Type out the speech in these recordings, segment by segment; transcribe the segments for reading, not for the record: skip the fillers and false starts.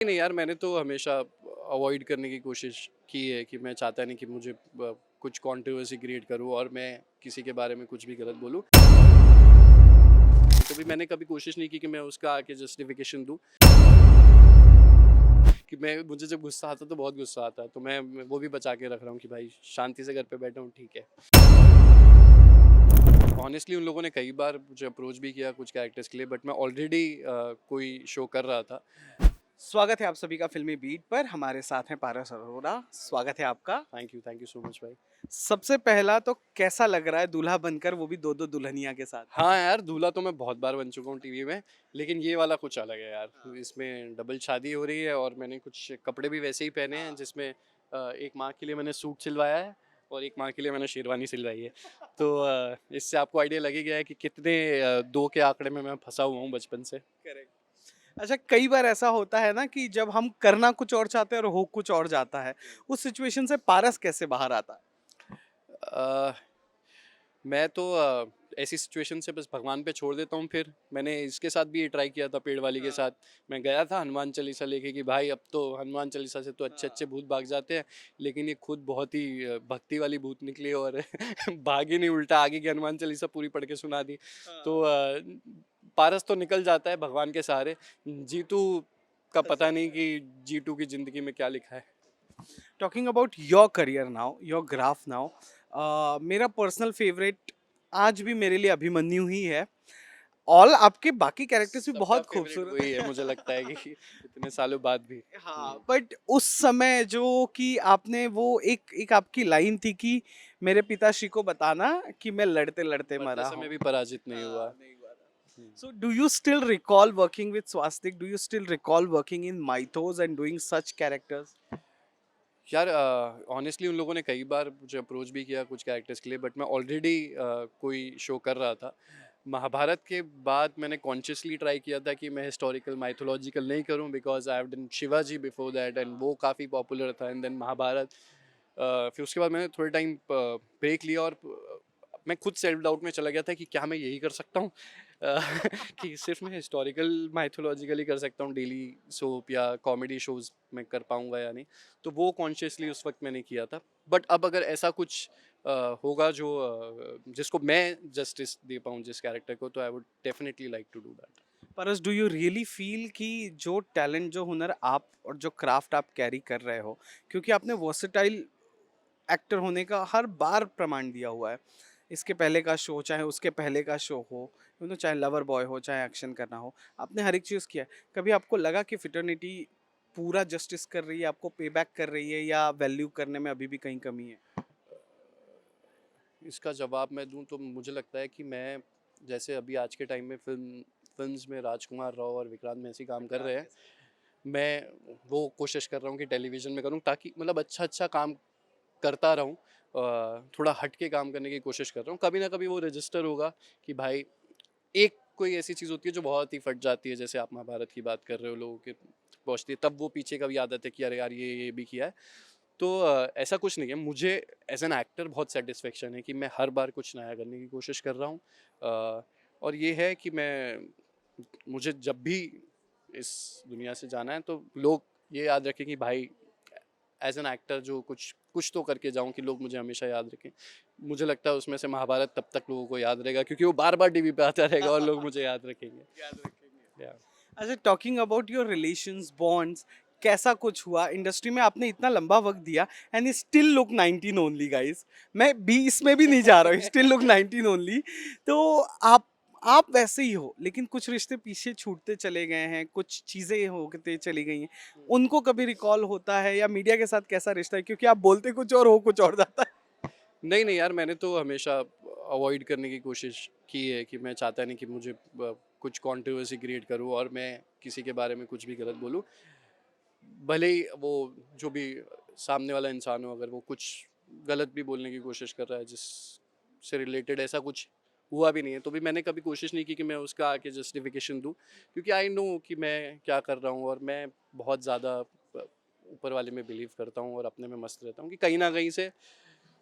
नहीं यार, मैंने तो हमेशा अवॉइड करने की कोशिश की है कि मैं चाहता नहीं कि मुझे कुछ कंट्रोवर्सी क्रिएट करूं और मैं किसी के बारे में कुछ भी गलत बोलूं। तो भी मैंने कभी कोशिश नहीं की कि मैं उसका आके जस्टिफिकेशन दूं कि मैं मुझे जब गुस्सा आता तो बहुत गुस्सा आता है, तो मैं वो भी बचा के रख रहा हूँ कि भाई शांति से घर पे बैठा हूँ, ठीक है। ऑनेस्टली उन लोगों ने कई बार मुझे अप्रोच भी किया कुछ कैरेक्टर्स के लिए, बट मैं ऑलरेडी कोई शो कर रहा था। स्वागत है आप सभी का फिल्मी बीट पर। हमारे साथ हैं पारस अरोड़ा। स्वागत है आपका। थैंक यू सो मच भाई। सबसे पहला तो कैसा लग रहा है दूल्हा बनकर, वो भी दो दो दुल्हनिया के साथ? हाँ यार, दूल्हा तो मैं बहुत बार बन चुका हूँ टीवी में, लेकिन ये वाला कुछ अलग है यार। इसमें डबल शादी हो रही है और मैंने कुछ कपड़े भी वैसे ही पहने हैं, जिसमें एक माँ के लिए मैंने सूट सिलवाया है और एक माँ के लिए मैंने शेरवानी सिलवाई है। तो इससे आपको आइडिया लग ही गया है कि कितने दो के आंकड़े में मैं फंसा हुआ हूँ बचपन से। करेक्ट। अच्छा, कई बार ऐसा होता है ना कि जब हम करना कुछ और चाहते हैं और हो कुछ और जाता है, उस सिचुएशन से पारस कैसे बाहर आता है? अ, मैं तो ऐसी सिचुएशन से बस भगवान पे छोड़ देता हूँ। फिर मैंने इसके साथ भी ये ट्राई किया था, पेड़ वाली के साथ। मैं गया था हनुमान चालीसा लेके कि भाई अब तो हनुमान चालीसा से तो अच्छे अच्छे भूत भाग जाते हैं, लेकिन ये खुद बहुत ही भक्ति वाली भूत निकली और भागी नहीं, उल्टा आगे की हनुमान चालीसा पूरी पढ़ के सुना दी। तो पारस तो निकल जाता है भगवान के सहारे। जीतू का पता नहीं कि जीतू की जिंदगी में क्या लिखा है। Talking about your career now, your graph now, मेरा पर्सनल फेवरेट आज भी मेरे लिए अभिमन्यु ही है। ऑल आपके बाकी कैरेक्टर्स भी सबका बहुत फेवरेट खूबसूरत वही है, मुझे लगता है कि इतने सालों बाद भी। हाँ, बट उस समय जो कि आपने वो एक एक आपकी लाइन थी कि मेरे पिताश्री को बताना कि मैं लड़ते लड़ते मरते मरा समय हूँ। भी पराजित नहीं हुआ। नहीं हुआ था। So do you still recall working with Swastik? Do you still recall working in Mythos and doing such characters? यार ऑनेस्टली उन लोगों ने कई बार मुझे अप्रोच भी किया कुछ कैरेक्टर्स के लिए, बट मैं ऑलरेडी कोई शो कर रहा था। महाभारत के बाद मैंने कॉन्शियसली ट्राई किया था कि मैं हिस्टोरिकल माइथोलॉजिकल नहीं करूं, because I have done Shivaji before that and वो काफ़ी पॉपुलर था, एंड देन महाभारत। फिर उसके बाद मैंने थोड़े टाइम ब्रेक लिया और मैं खुद सेल्फ डाउट में चला गया था कि क्या मैं यही कर सकता हूँ। कि सिर्फ मैं हिस्टोरिकल माइथोलॉजिकली कर सकता हूँ, डेली सोप या कॉमेडी शोज में कर पाऊँगा या नहीं। तो वो कॉन्शियसली उस वक्त मैंने किया था। बट अब अगर ऐसा कुछ होगा जो जिसको मैं जस्टिस दे पाऊँ जिस कैरेक्टर को, तो I would definitely like to do that. Paras, do you really feel कि जो टैलेंट, जो हुनर आप और जो क्राफ्ट आप कैरी कर रहे हो, क्योंकि आपने वर्सेटाइल एक्टर होने का हर बार प्रमाण दिया हुआ है। इसके पहले का शो चाहे उसके पहले का शो हो, चाहे लवर बॉय हो चाहे एक्शन करना हो, आपने हर एक चीज़ किया है। कभी आपको लगा कि फिटर्निटी पूरा जस्टिस कर रही है, आपको पे बैक कर रही है, या वैल्यू करने में अभी भी कहीं कमी है? इसका जवाब मैं दूं तो मुझे लगता है कि मैं, जैसे अभी आज के टाइम में फिल्म्स में राजकुमार राव और विक्रांत मैसी काम कर रहे हैं, मैं वो कोशिश कर रहा हूँ कि टेलीविज़न में करूँ, ताकि मतलब अच्छा अच्छा काम करता रहूँ। थोड़ा हट के काम करने की कोशिश कर रहा हूँ। कभी ना कभी वो रजिस्टर होगा कि भाई एक कोई ऐसी चीज़ होती है जो बहुत ही फट जाती है, जैसे आप महाभारत की बात कर रहे हो, लोगों के पहुँचती है, तब वो पीछे का भी आदत है कि अरे यार ये भी किया है। तो ऐसा कुछ नहीं है। मुझे एज एन एक्टर बहुत सेटिस्फेक्शन है कि मैं हर बार कुछ नया करने की कोशिश कर रहा हूँ। और ये है कि मैं, मुझे जब भी इस दुनिया से जाना है तो लोग ये याद रखें कि भाई एज एन एक्टर जो कुछ कुछ तो करके जाऊं कि लोग मुझे हमेशा याद रखें। मुझे लगता है उसमें से महाभारत तब तक लोगों को याद रहेगा, क्योंकि वो बार बार टीवी पे आता रहेगा और लोग मुझे याद रखेंगे। याद रखेंगे। या अच्छा, talking about your relations, bonds, कैसा कुछ हुआ इंडस्ट्री में? आपने इतना लंबा वक्त दिया and still look 19 only guys. मैं 20 में भी नहीं जा रहा हूँ, स्टिल लुक 19 ओनली। तो आप वैसे ही हो, लेकिन कुछ रिश्ते पीछे छूटते चले गए हैं, कुछ चीजें होते चली गई हैं। उनको कभी रिकॉल होता है, या मीडिया के साथ कैसा रिश्ता है? क्योंकि आप बोलते कुछ और हो कुछ और जाता है। नहीं नहीं यार, मैंने तो हमेशा अवॉइड करने की कोशिश की है कि मैं चाहता नहीं कि मुझे कुछ कंट्रोवर्सी क्रिएट करूं और मैं किसी के बारे में कुछ भी गलत बोलूं। भले ही वो जो भी सामने वाला इंसान हो, अगर वो कुछ गलत भी बोलने की कोशिश कर रहा है जिससे रिलेटेड ऐसा कुछ हुआ भी नहीं है, तो भी मैंने कभी कोशिश नहीं की कि मैं उसका आके जस्टिफिकेशन दूं, क्योंकि आई नो कि मैं क्या कर रहा हूं और मैं बहुत ज़्यादा ऊपर वाले में बिलीव करता हूं और अपने में मस्त रहता हूं कि कहीं ना कहीं से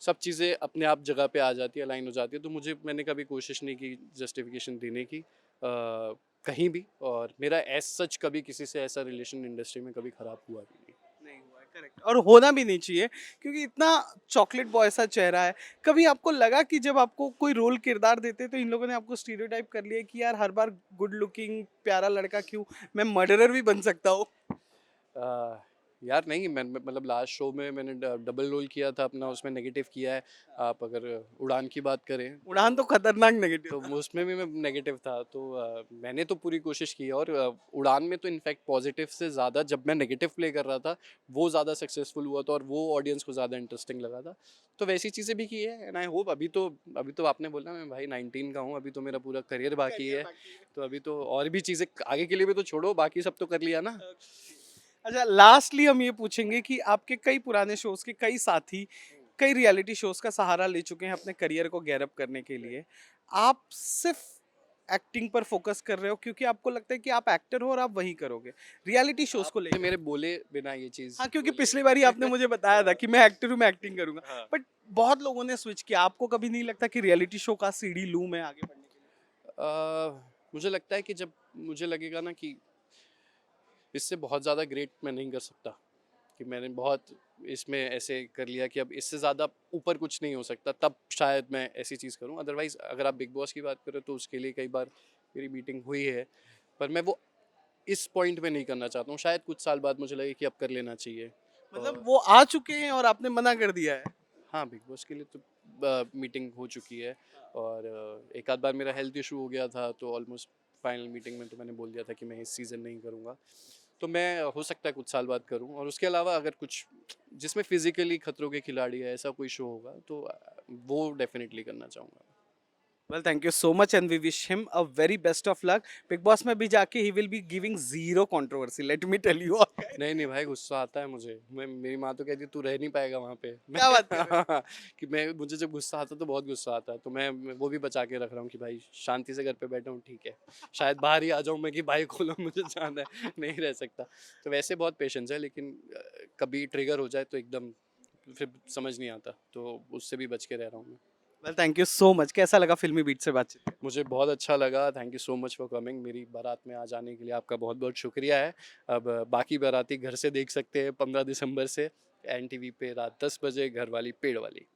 सब चीज़ें अपने आप जगह पे आ जाती है, अलाइन हो जाती है। तो मैंने कभी कोशिश नहीं की जस्टिफिकेशन देने की। कहीं भी, और मेरा एज सच कभी किसी से ऐसा रिलेशन इंडस्ट्री में कभी ख़राब हुआ भी नहीं। नहीं हुआ है, करेक्ट, और होना भी नहीं चाहिए, क्योंकि इतना चॉकलेट बॉय सा चेहरा है। कभी आपको लगा कि जब आपको कोई रोल किरदार देते तो इन लोगों ने आपको स्टीरियोटाइप कर लिया कि यार हर बार गुड लुकिंग प्यारा लड़का क्यों, मैं मर्डरर भी बन सकता हूँ? आ, यार नहीं, मतलब लास्ट शो में मैंने डबल रोल किया था अपना, उसमें नेगेटिव किया है। आप अगर उड़ान की बात करें उड़ान तो खतरनाक नेगेटिव तो था। उसमें भी मैं नेगेटिव था, तो मैंने तो पूरी कोशिश की, और उड़ान में तो इनफैक्ट पॉजिटिव से ज़्यादा जब मैं नेगेटिव प्ले कर रहा था वो ज़्यादा सक्सेसफुल हुआ था, और वो ऑडियंस को ज़्यादा इंटरेस्टिंग लगा था। तो वैसी चीज़ें भी की है, एंड आई होप अभी तो आपने बोला मैं भाई 19 का हूँ, अभी तो मेरा पूरा करियर बाकी करियर है। बाकी है। तो अभी तो और भी चीज़ें आगे के लिए भी तो छोड़ो, बाकी सब तो कर लिया ना। अच्छा, लास्टली हम ये पूछेंगे कि आपके कई पुराने शोज के कई साथी कई रियलिटी शोज का सहारा ले चुके हैं अपने करियर को गैर अप करने के लिए। आप सिर्फ एक्टिंग पर फोकस कर रहे हो क्योंकि आपको लगता है कि आप एक्टर हो और आप वही करोगे रियलिटी शोज को आपने लेकर? मेरे बोले बिना ये चीज़ हाँ, क्योंकि बोले। पिछली बारी आपने मुझे बताया था कि मैं एक्टर हूँ, मैं एक्टिंग करूंगा, हाँ। बट बहुत लोगों ने स्विच किया। आपको कभी नहीं लगता कि रियलिटी शो का सीढ़ी लूं मैं आगे बढ़ने के लिए? मुझे लगता है कि जब मुझे लगेगा ना कि इससे बहुत ज़्यादा ग्रेट मैं नहीं कर सकता, कि मैंने बहुत इसमें ऐसे कर लिया कि अब इससे ज़्यादा ऊपर कुछ नहीं हो सकता, तब शायद मैं ऐसी चीज़ करूं। अदरवाइज़ अगर आप बिग बॉस की बात करें तो उसके लिए कई बार मेरी मीटिंग हुई है, पर मैं वो इस पॉइंट पे नहीं करना चाहता हूँ। शायद कुछ साल बाद मुझे लगे कि अब कर लेना चाहिए। मतलब और वो आ चुके हैं और आपने मना कर दिया है? हाँ, बिग बॉस के लिए तो मीटिंग हो चुकी है, और एक आध बार मेरा हेल्थ इशू हो गया था, तो ऑलमोस्ट फाइनल मीटिंग में तो मैंने बोल दिया था कि मैं इस सीज़न नहीं करूँगा। तो मैं हो सकता है कुछ साल बाद करूँ, और उसके अलावा अगर कुछ जिसमें फिजिकली खतरों के खिलाड़ी है ऐसा कोई शो होगा तो वो डेफिनेटली करना चाहूँगा। Well, thank you so much and we wish him a very best of luck. Bigg Boss में भी जाके ही will be giving zero controversy, let me tell you. नहीं नहीं भाई, गुस्सा आता है मुझे। मैं मेरी माँ तो कहती है तू रह नहीं पाएगा वहाँ पे। मैं क्या बात कर रहे हो? कि मैं मुझे जब गुस्सा आता है तो बहुत गुस्सा आता है, तो मैं वो भी बचा के रख रहा हूँ कि भाई शांति से घर पे बैठा हूँ, ठीक है। शायद बाहर ही आ जाऊँ मैं कि भाई खोलो मुझे जाना है, नहीं रह सकता। तो वैसे बहुत पेशेंस है, लेकिन कभी ट्रिगर हो जाए तो एकदम फिर समझ नहीं आता, तो उससे भी बच के रह रहा हूँ मैं। Well, thank you so much. कैसा लगा फिल्मी बीट से बातचीत? मुझे बहुत अच्छा लगा, thank you so much for coming. मेरी बारात में आ जाने के लिए आपका बहुत बहुत शुक्रिया है। अब बाकी बाराती घर से देख सकते हैं 15 दिसंबर से एन टी वी पे रात 10 बजे, घर वाली पेड़ वाली।